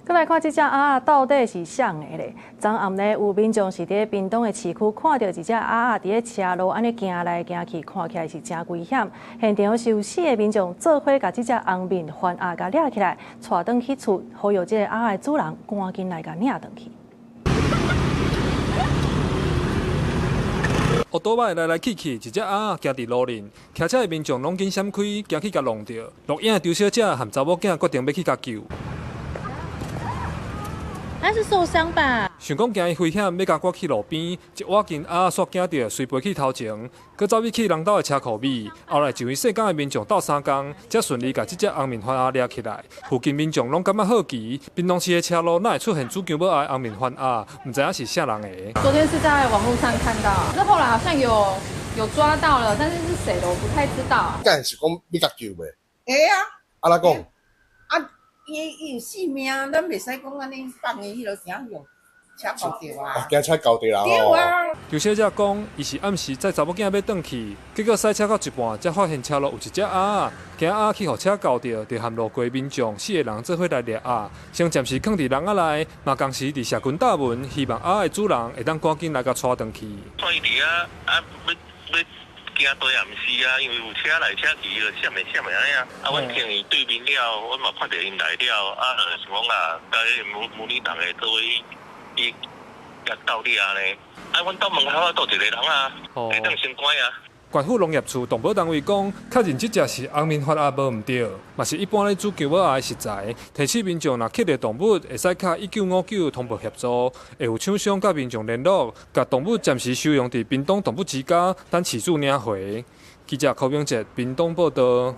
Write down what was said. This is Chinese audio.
再來看這隻鴨到底是啥個咧？昨暗呢，有民眾是佇屏東的市區看到一隻鴨佇咧車路安尼行來行去，看起來是真危險。現場受死的民眾做伙把這隻紅面番鴨甲抓起來，帶轉去厝，呼籲這個鴨的主人趕緊來甲領轉去。烏多擺來來去去，一隻鴨行佇路邊，騎車的民眾攏緊閃開，驚去甲弄着。錄影的張小姐和查某囝決定要去甲救。他是受傷吧？想講驚伊危險，要甲我去路邊，一挖緊鴨煞驚着，隨飛去頭前，佮走去人兜的車庫尾。後來一位細工的民眾鬥3工，才順利甲這隻紅面番鴨抓起來。附近民眾攏感覺好奇，屏東市的車路哪會出現主橋要愛紅面番鴨？唔知影是啥人的。昨天是在網絡上看到，可是後來好像有抓到了，但是是誰的我不太知道。敢是講要甲救袂？會啊，安怎講？伊有性命，咱袂使講安尼放伊迄落怎樣用車搞掉啊？驚車搞掉啦！對啊。張小姐講，伊是暗時載查某囝要轉去，結果賽車到一半，才發現車路有一隻鴨，驚鴨去互車搞掉，就和路過民眾4個人做伙來掠鴨，先暫時囥佇籠仔內，嘛同時佇社群答問，希望鴨的主人會當趕緊來甲帶轉去。所以佇要驚多也毋是啊，因為有車來車去，就閃的安尼啊。阮聽伊對面了，阮嘛看到因來了，想講啊，甲迄母女黨的做伙伊甲鬥掠呢。阮到門口倒一個人啊，會當先關啊。縣府農業處動保單位講，確認這隻是紅面番鴨無毋對，嘛是一般咧煮橋尾鴨的食材。提醒民眾若挾到動物，會使敲1959通報協助，會有廠商甲民眾聯絡，甲動物暫時收容佇屏東動物之家，等飼主領回。記者柯明哲，屏東報道。